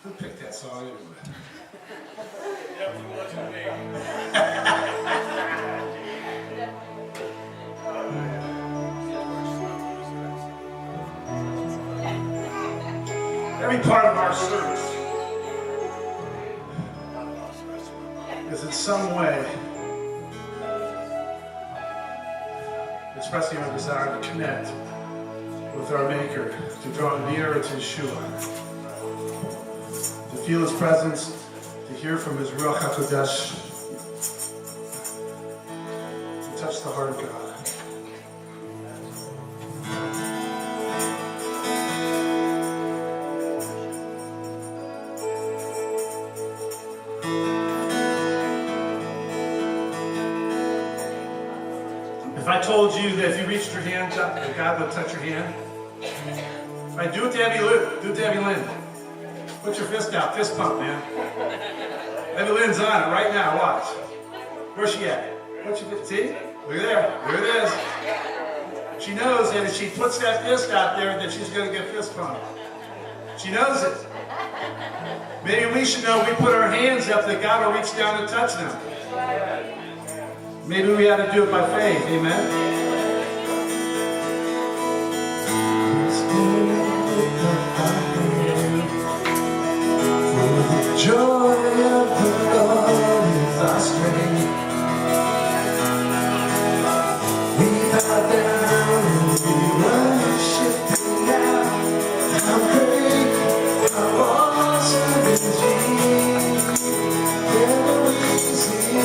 Who picked that song anyway? Definitely wasn't me. Every part of our service is in some way expressing our desire to connect with our Maker, to draw nearer to Yeshua, to feel His presence, to hear from His Ruach HaKodesh, to touch the heart of God. If I told you that if you reached your hand up, that God would touch your hand, right, do it to Abby Lou. Do it to Abby Lynn. Put your fist out. Fist pump, man. Abby Lynn's on it right now. Watch. Where's she at? What's your fist? See? Look at there. There it is. She knows that if she puts that fist out there, that she's going to get fist pumped. She knows it. Maybe we should know we put our hands up that God will reach down and touch them. Maybe we ought to do it by faith. Amen. For the joy of the Lord is our strength. We bow down and we worship Him now. How great, how awesome is He. Never we see.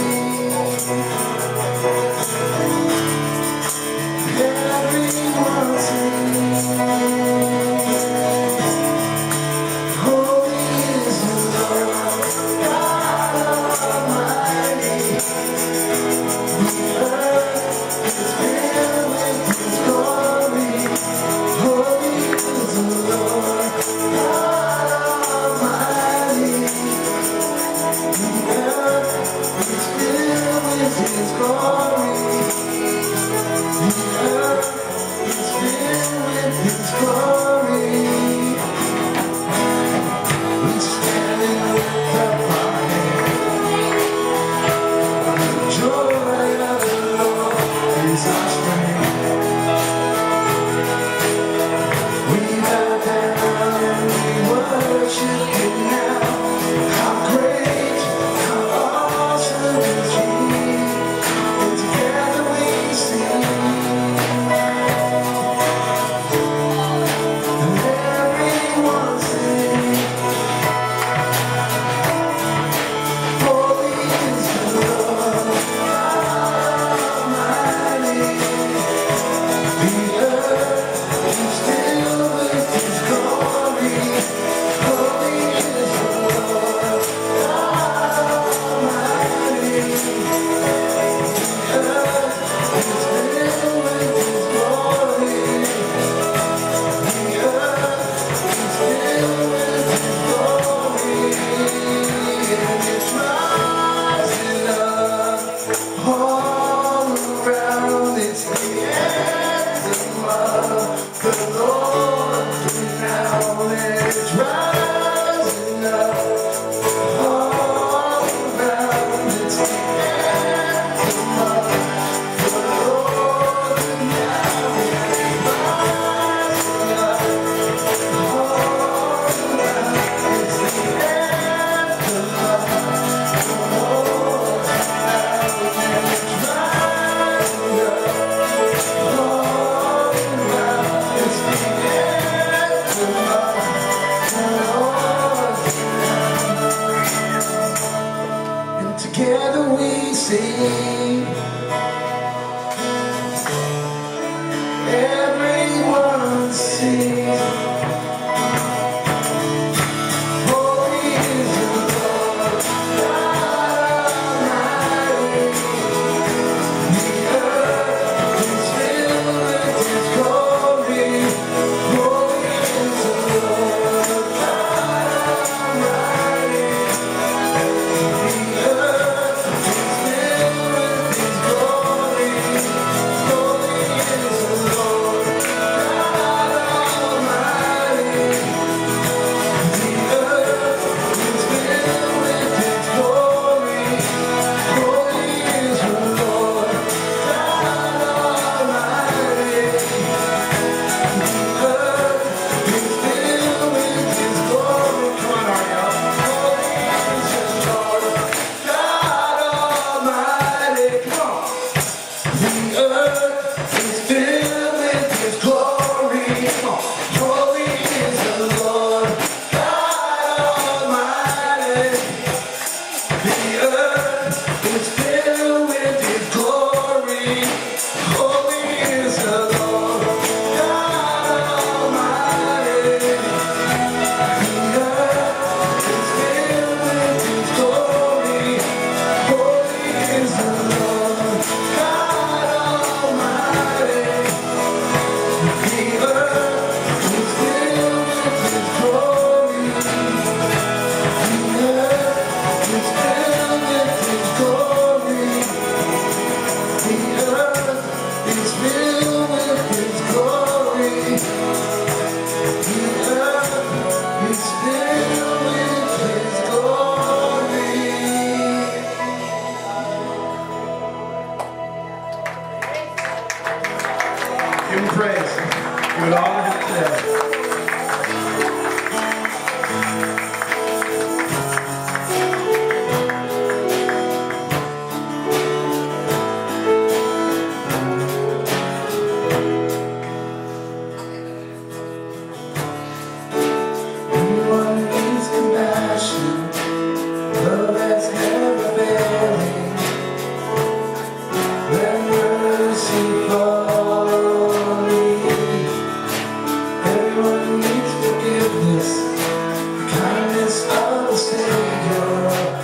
everyone needs forgiveness, the kindness of the Savior,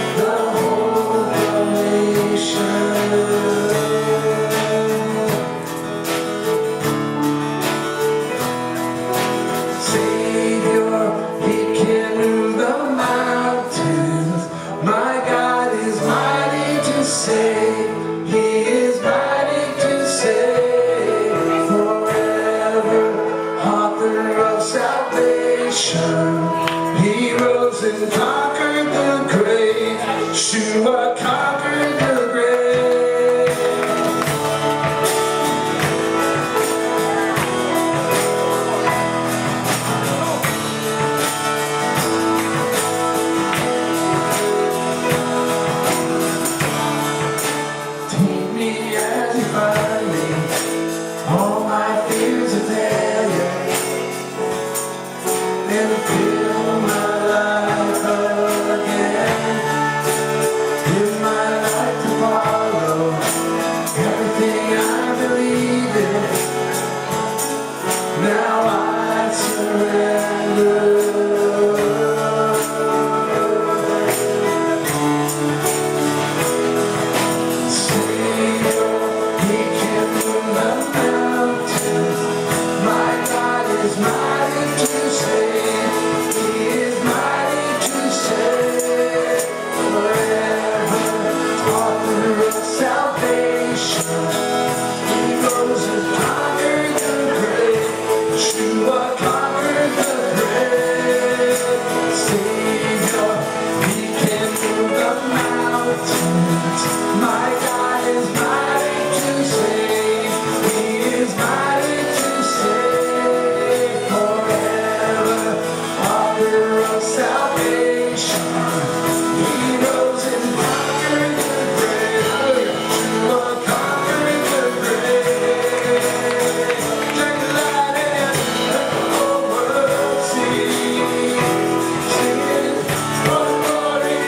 the whole nation. Savior, He can move the mountains. My God is mighty to save. He is mighty to save. Forever, author of salvation. He rose and conquered the grave. Yeshua conquered the grave. Take me as you find me. All my fears are failure. And fill my life again. Give my life to follow everything I believe in. Now I surrender. Savior, He can move the mountains. My God is mighty to save. He is mighty to save. Forever, author of salvation. He rose and conquered the grave. Yeshua conquered the grave. Savior, He can move the mountains. My God is mighty to save. He is mighty to save. Forever, author of salvation. He rose and conquered the grave. Yeshua conquered the grave. Take the light in, let the whole world see. Sing it for the glory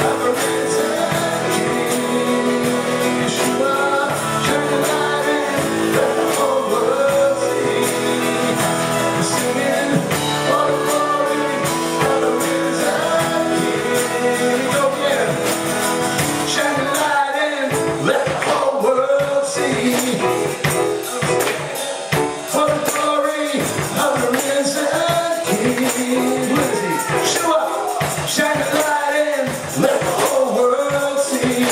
of a risen King. Yeshua, shine the light in, let the whole world see. Singing for the glory of a risen King. Go again. Shine the light in, let the whole world see. For the glory of the risen King. Who is He? Yeshua. Shine the light in, let the whole world see.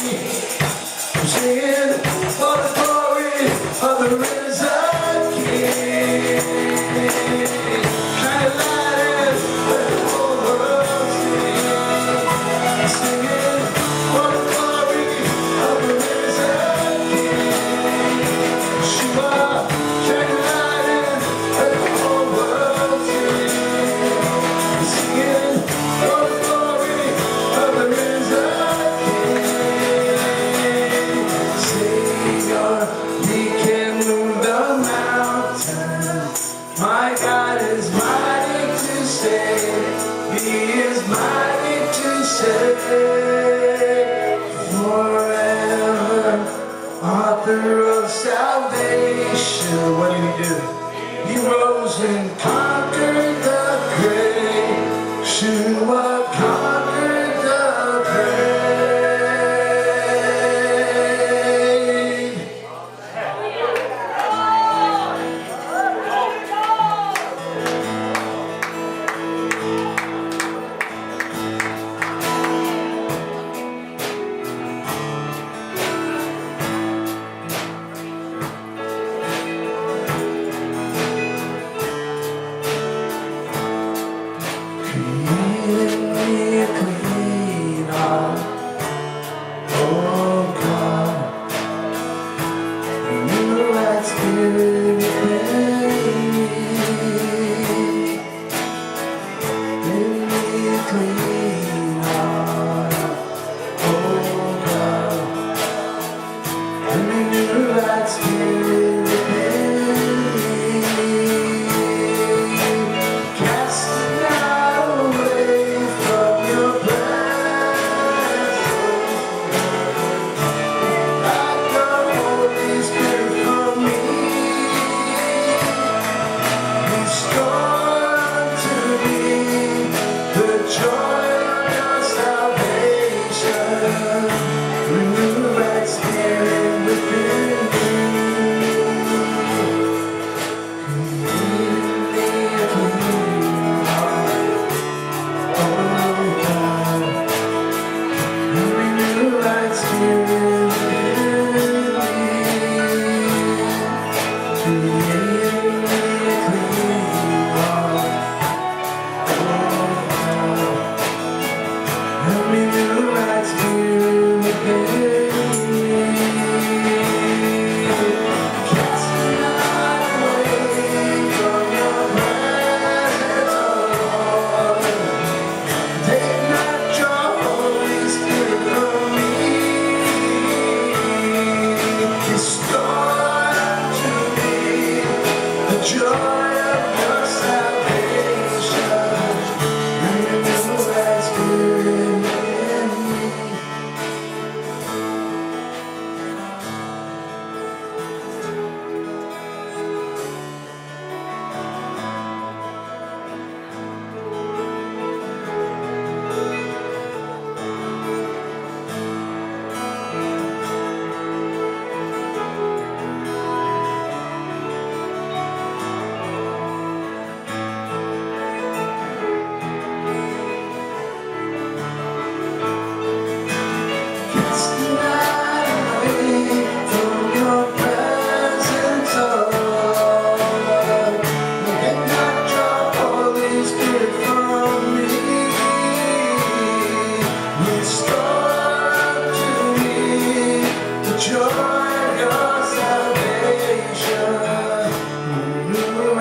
I'm singing for the glory of the risen King. Shine the light in, let the whole world see. I'm singing for the glory of the risen King. Yeshua, shine the light in, let the whole world see. I'm singing for the glory of the risen King. Savior, He can move the mountains. My God is mighty to save. He is mighty to save. Forever, author of salvation. What did He do? He rose and conquered the grave. Yeshua conquered the grave.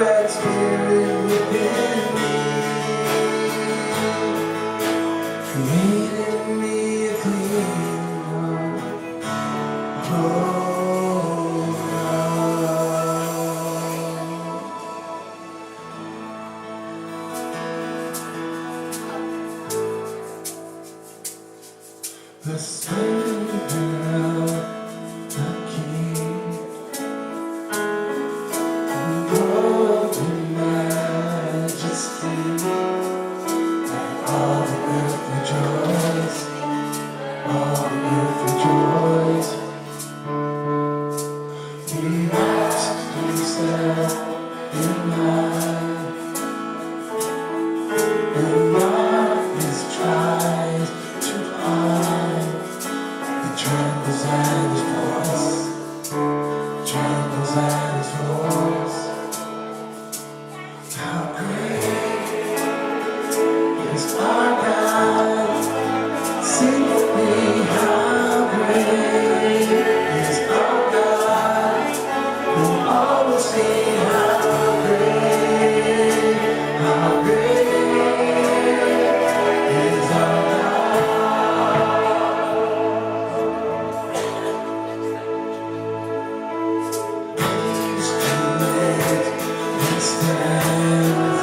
right spirit within me. Create in me a clean heart. Oh, the splendor of the King, and all the majesty, and all the earth rejoice, all the earth rejoice. He wraps himself in light, and darkness tries to hide. It trembles at his voice, trembles at his voice. How great is our God? Sing with me, how great is our God? We all will sing, how great is our instrument that stands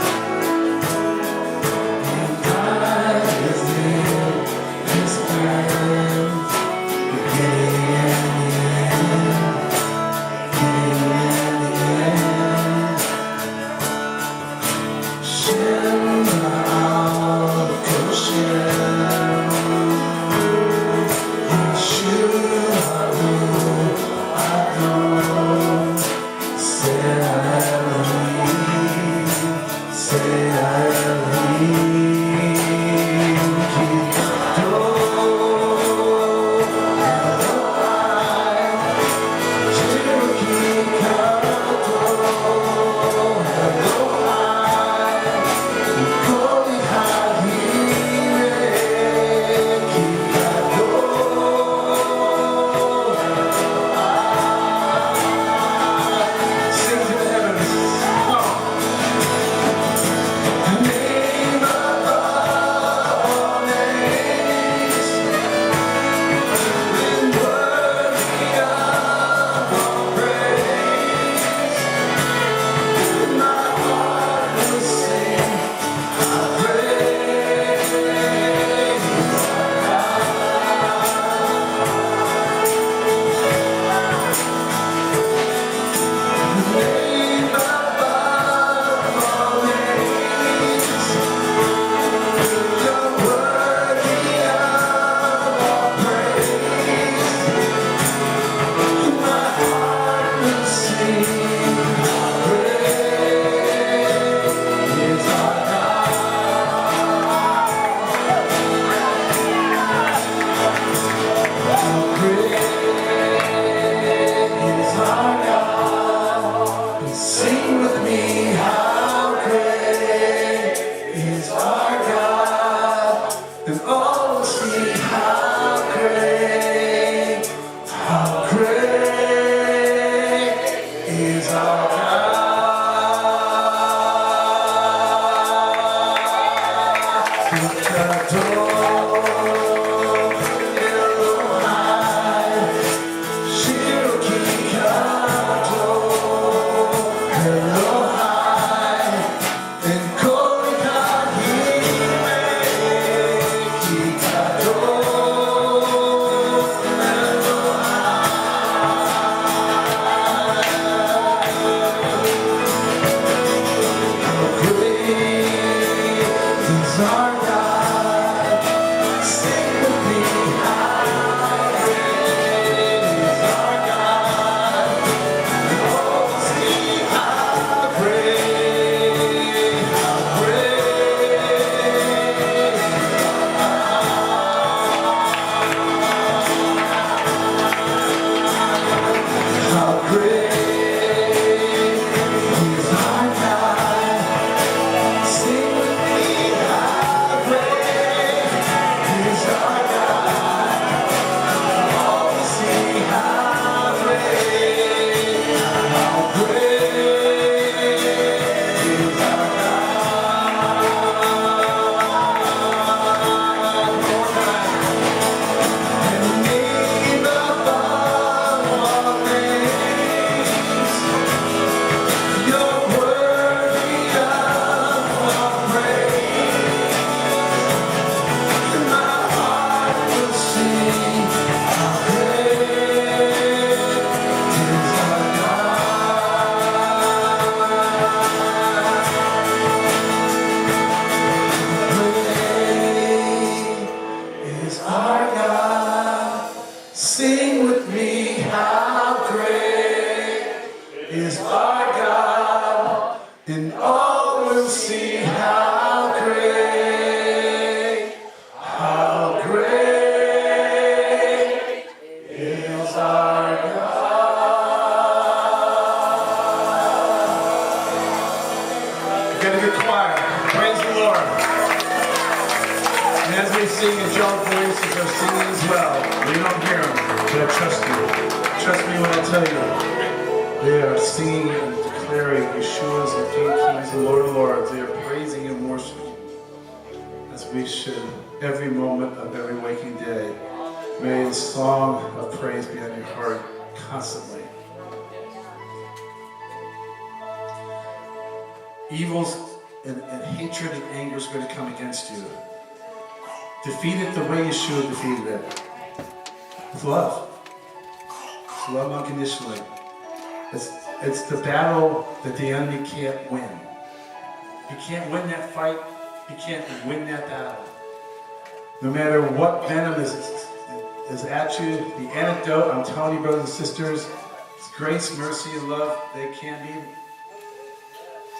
and all will see how great is our God. We're gonna get quiet. Praise the Lord. And as we sing, angelic voices are singing as well. We don't hear them, but I trust you. Trust me when I tell you. They are singing and declaring Yeshua is the King of Kings and Lord of Lords. They are praising and worshiping as we should every moment of every waking day. May the song of praise be on your heart constantly. Evils and hatred and anger is going to come against you. Defeat it the way Yeshua defeated it. With love. With love unconditionally. It's the battle that the enemy can't win. You can't win that fight. You can't win that battle. No matter what venom is at you, the antidote, I'm telling you, brothers and sisters, it's grace, mercy, and love. They can't be.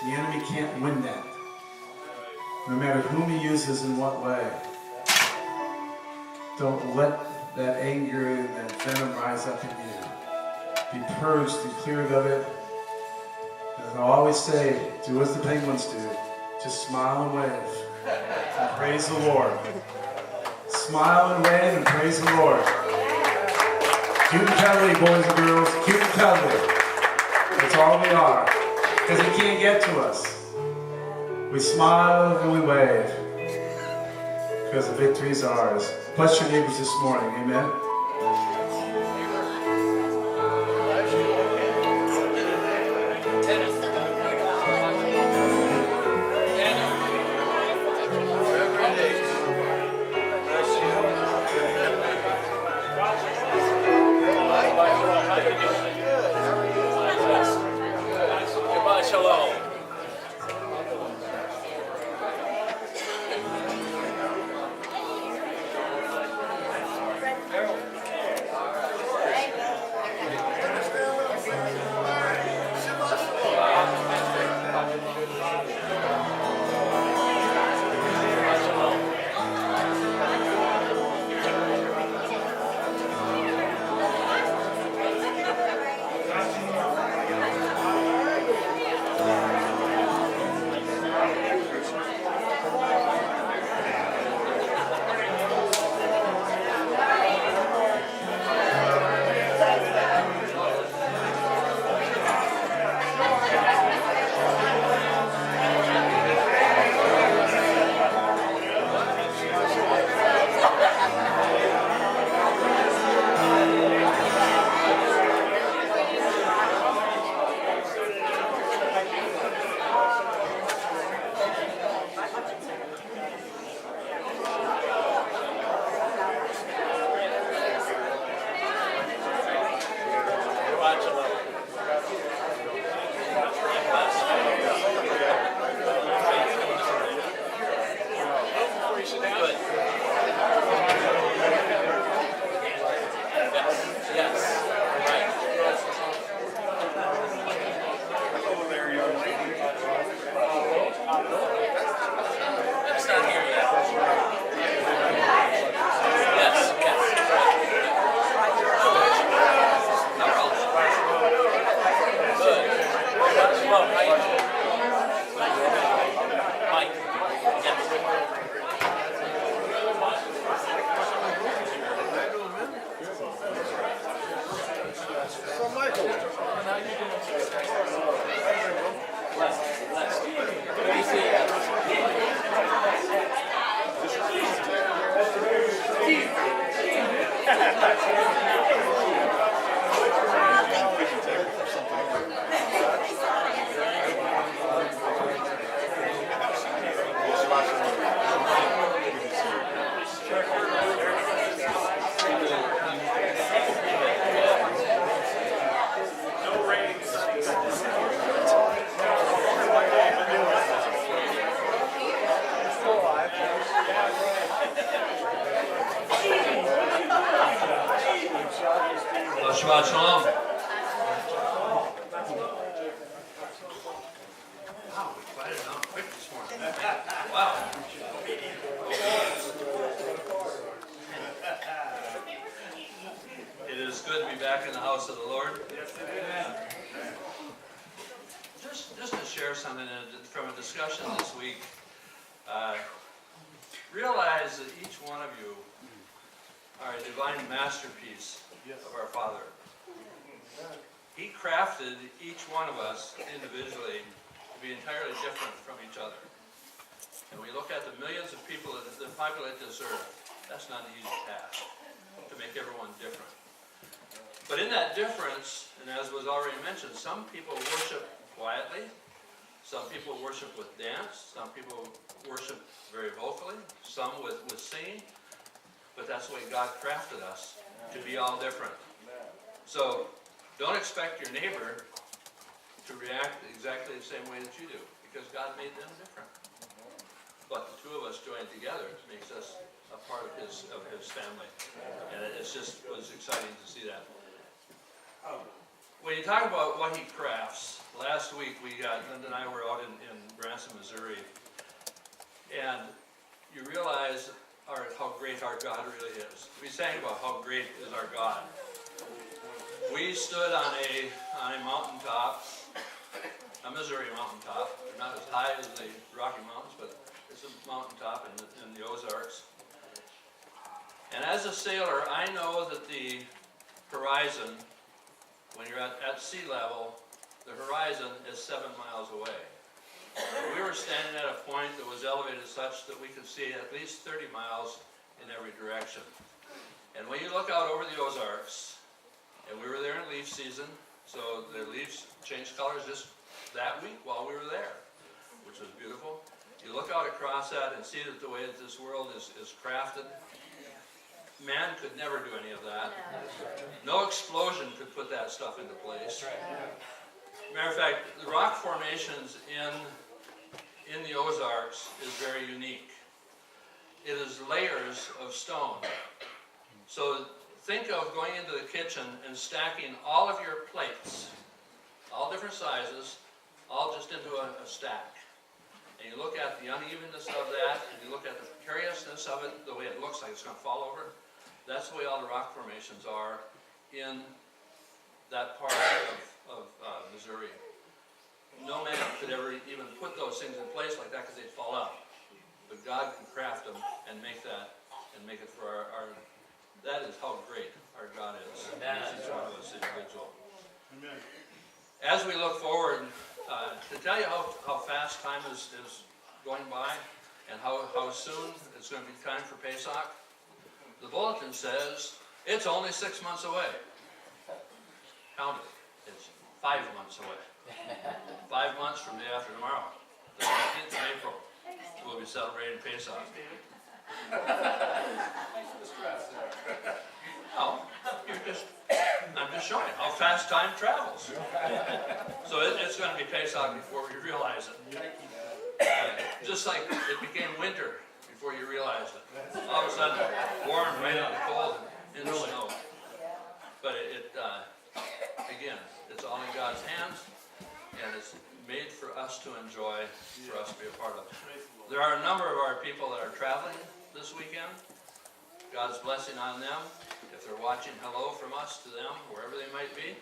The enemy can't win that. No matter whom he uses in what way. Don't let that anger and that venom rise up in you. Be purged and cleared of it. And I always say, do as the penguins do. Just smile and wave. And praise the Lord. Smile and wave and praise the Lord. Cute and cuddly, boys and girls. Cute and cuddly. That's all we are. Because he can't get to us. We smile and we wave. Because the victory is ours. Bless your neighbors this morning. Amen. Shalom. Shabbat Shalom. Wow, we quieted down quick this morning. Wow. It is good to be back in the house of the Lord. Just to share something from a discussion this week, realize that each one of you are a divine masterpiece of our Father. He crafted each one of us individually to be entirely different from each other. And we look at the millions of people that populate this earth, that's not an easy task, to make everyone different. But in that difference, and as was already mentioned, some people worship quietly, some people worship with dance, some people worship very vocally, some with singing, but that's the way God crafted us, to be all different. So don't expect your neighbor to react exactly the same way that you do, because God made them different. But the two of us joined together makes us a part of his family, and it was exciting to see that. When you talk about what he crafts, last week Linda and I were out in Branson, Missouri, and you realize how great our God really is. We sang about how great is our God. We stood on a mountaintop, a Missouri mountaintop. They're not as high as the Rocky Mountains, but it's a mountaintop in the Ozarks. And as a sailor, I know that the horizon, when you're at sea level, the horizon is 7 miles away. And we were standing at a point that was elevated such that we could see at least 30 miles in every direction. And when you look out over the Ozarks, and we were there in leaf season, so the leaves changed colors just that week while we were there, which was beautiful. You look out across that and see that the way that this world is crafted, man could never do any of that. No explosion could put that stuff into place. Matter of fact, the rock formations in the Ozarks is very unique. It is layers of stone. So think of going into the kitchen and stacking all of your plates, all different sizes, all just into a stack. And you look at the unevenness of that, and you look at the precariousness of it, the way it looks like it's going to fall over. That's the way all the rock formations are in that part of Missouri. No man could ever even put those things in place like that because they'd fall out. But God can craft them and make that, and make it for our that is how great our God is. Each one of us individual. Amen. As we look forward, to tell you how fast time is going by and how soon it's going to be time for Pesach, the bulletin says it's only 6 months away. Count it. It's 5 months away. 5 months from the day after tomorrow, the 19th of April, we'll be celebrating Pesach. No, I'm just showing how fast time travels. So it's going to be Pesach before we realize it. Just like it became winter before you realized it. All of a sudden, warm, right into the cold, and in the snow. But again, it's all in God's hands, and it's made for us to enjoy, for us to be a part of. There are a number of our people that are traveling this weekend. God's blessing on them. If they're watching, hello from us to them, wherever they might be.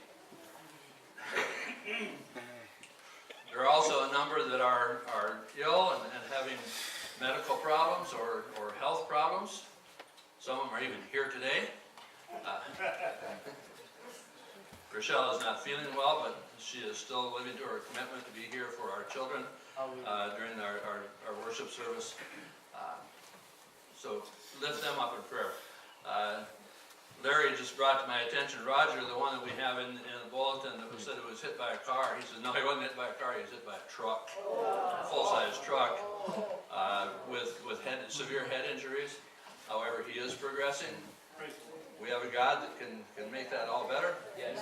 There are also a number that are ill and having medical problems or health problems. Some of them are even here today. Rochelle is not feeling well, but she is still living to her commitment to be here for our children during our worship service. So lift them up in prayer. Larry just brought to my attention Roger, the one that we have in the bulletin that said it was hit by a car. He said, no, he wasn't hit by a car, he was hit by a truck, a full-size truck, with severe head injuries. However, he is progressing. We have a God that can make that all better, and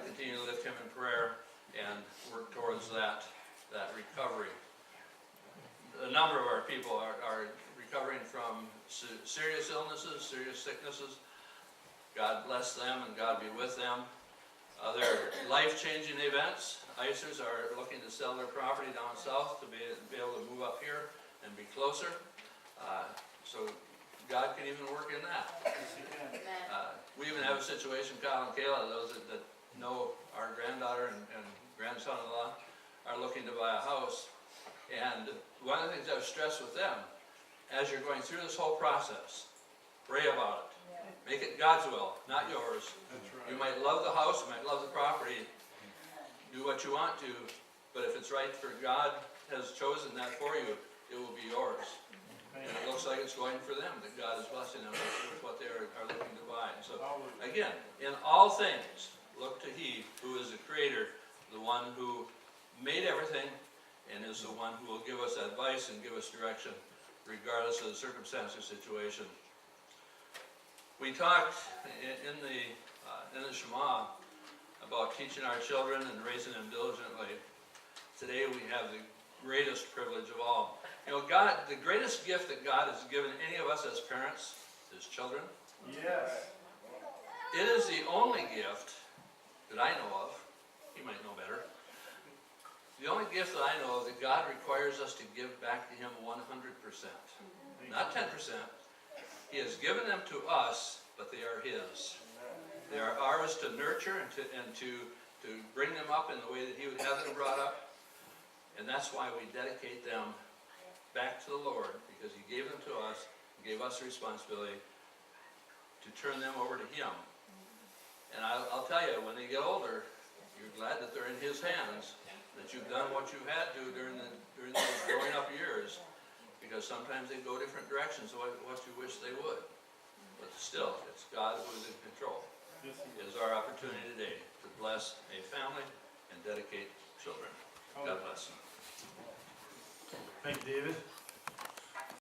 continue to lift him in prayer and work towards that recovery. A number of our people are recovering from serious illnesses, serious sicknesses. God bless them and God be with them. Other life-changing events. ICERs are looking to sell their property down south to be able to move up here and be closer. So God can even work in that. We even have a situation, Kyle and Kayla, those that know our granddaughter and grandson-in-law are looking to buy a house. And one of the things I've stressed with them, as you're going through this whole process, pray about it. Make it God's will, not yours. You might love the house, you might love the property, do what you want to, but if it's right for God has chosen that for you, it will be yours. And it looks like it's going for them, that God is blessing them with what they are looking to buy. So again, in all things, look to He who is the Creator, the one who made everything, and is the one who will give us advice and give us direction, regardless of the circumstance or situation. We talked in the Shema about teaching our children and raising them diligently. Today we have the greatest privilege of all. You know, God, the greatest gift that God has given any of us as parents is children. Yes. It is the only gift that I know of, you might know better, the only gift that I know of that God requires us to give back to Him 100%. Not 10%. He has given them to us, but they are His. They are ours to nurture and to bring them up in the way that He would have them brought up. And that's why we dedicate them back to the Lord, because He gave them to us, gave us the responsibility to turn them over to Him. And I'll tell you, when they get older, you're glad that they're in His hands, that you've done what you had to during those growing up years, because sometimes they go different directions of what you wish they would. But still, it's God who is in control. It is our opportunity today to bless a family and dedicate children. God bless. Thank you, David.